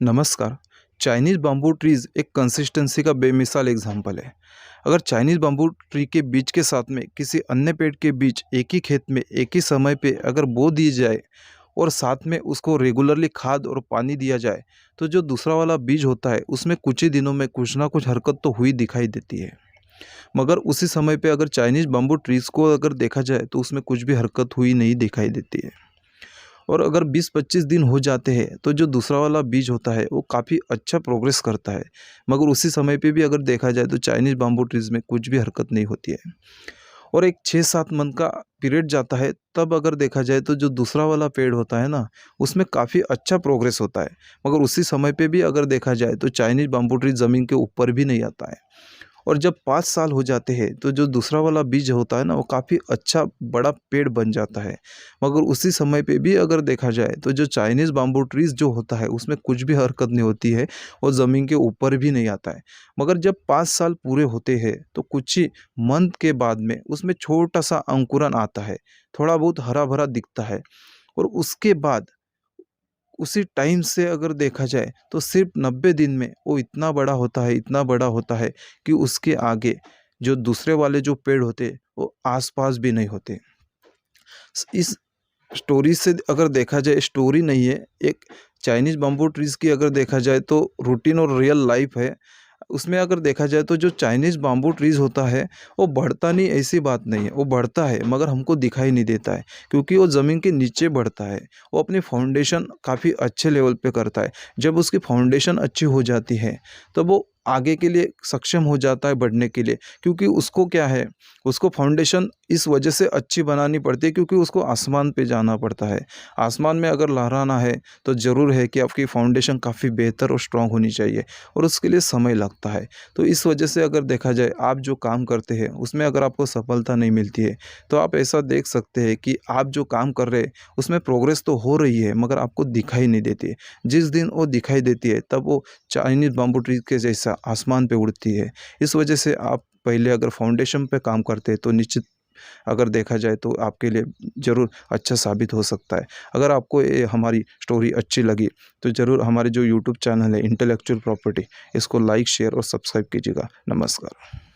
नमस्कार। Chinese bamboo trees एक consistency का बेमिसाल एग्जाम्पल है। अगर चाइनीज़ बाम्बू ट्री के बीज के साथ में किसी अन्य पेड़ के बीज एक ही खेत में एक ही समय पे अगर बो दी जाए और साथ में उसको रेगुलरली खाद और पानी दिया जाए, तो जो दूसरा वाला बीज होता है उसमें कुछ ही दिनों में कुछ ना कुछ हरकत तो हुई दिखाई देती है। मगर उसी समय पे अगर चाइनीज़ बाम्बू ट्रीज़ को अगर देखा जाए तो उसमें कुछ भी हरकत हुई नहीं दिखाई देती है। और अगर 20-25 दिन हो जाते हैं तो जो दूसरा वाला बीज होता है वो काफ़ी अच्छा प्रोग्रेस करता है। मगर उसी समय पे भी अगर देखा जाए तो चाइनीज़ बाम्बू ट्रीज़ में कुछ भी हरकत नहीं होती है। और एक 6-7 मंथ का पीरियड जाता है, तब अगर देखा जाए तो जो दूसरा वाला पेड़ होता है ना, उसमें काफ़ी अच्छा प्रोग्रेस होता है। मगर उसी समय पे भी अगर देखा जाए तो चाइनीज़ बाम्बू ट्री ज़मीन के ऊपर भी नहीं आता है। और जब 5 साल हो जाते हैं तो जो दूसरा वाला बीज होता है ना, वो काफ़ी अच्छा बड़ा पेड़ बन जाता है। मगर उसी समय पे भी अगर देखा जाए तो जो चाइनीज़ बाम्बू ट्रीज़ जो होता है उसमें कुछ भी हरकत नहीं होती है और ज़मीन के ऊपर भी नहीं आता है। मगर जब 5 साल पूरे होते हैं तो कुछ ही मंथ के बाद में उसमें छोटा-सा अंकुरन आता है, थोड़ा बहुत हरा-भरा दिखता है और उसके बाद उसी टाइम से अगर देखा जाए तो सिर्फ 90 दिन में वो इतना बड़ा होता है, इतना बड़ा होता है कि उसके आगे जो दूसरे वाले जो पेड़ होते वो आस-पास भी नहीं होते। इस स्टोरी से अगर देखा जाए, स्टोरी नहीं है, एक चाइनीज़ बम्बू ट्रीज़ की अगर देखा जाए तो रूटीन और रियल लाइफ है। उसमें अगर देखा जाए तो जो चाइनीज़ बाम्बू ट्रीज़ होता है वो बढ़ता नहीं, ऐसी बात नहीं है, वो बढ़ता है मगर हमको दिखाई नहीं देता है क्योंकि वो ज़मीन के नीचे बढ़ता है। वो अपनी फाउंडेशन काफ़ी अच्छे लेवल पे करता है। जब उसकी फाउंडेशन अच्छी हो जाती है तब वो आगे के लिए सक्षम हो जाता है बढ़ने के लिए, क्योंकि उसको क्या है, उसको फाउंडेशन इस वजह से अच्छी बनानी पड़ती है क्योंकि उसको आसमान पे जाना पड़ता है। आसमान में अगर लहराना है तो ज़रूर है कि आपकी फाउंडेशन काफ़ी बेहतर और स्ट्रॉन्ग होनी चाहिए और उसके लिए समय लगता है। तो इस वजह से अगर देखा जाए, आप जो काम करते हैं उसमें अगर आपको सफलता नहीं मिलती है तो आप ऐसा देख सकते हैं कि आप जो काम कर रहे हैं उसमें प्रोग्रेस तो हो रही है मगर आपको दिखाई नहीं देती है। जिस दिन वो दिखाई देती है तब वो चाइनीज़ बाम्बू ट्री के जैसा आसमान पे उड़ती है। इस वजह से आप पहले अगर फाउंडेशन पे काम करते हैं तो निश्चित अगर देखा जाए तो आपके लिए ज़रूर अच्छा साबित हो सकता है। अगर आपको ये हमारी स्टोरी अच्छी लगी तो ज़रूर हमारे जो यूट्यूब चैनल है इंटेलेक्चुअल प्रॉपर्टी, इसको लाइक, शेयर और सब्सक्राइब कीजिएगा। नमस्कार।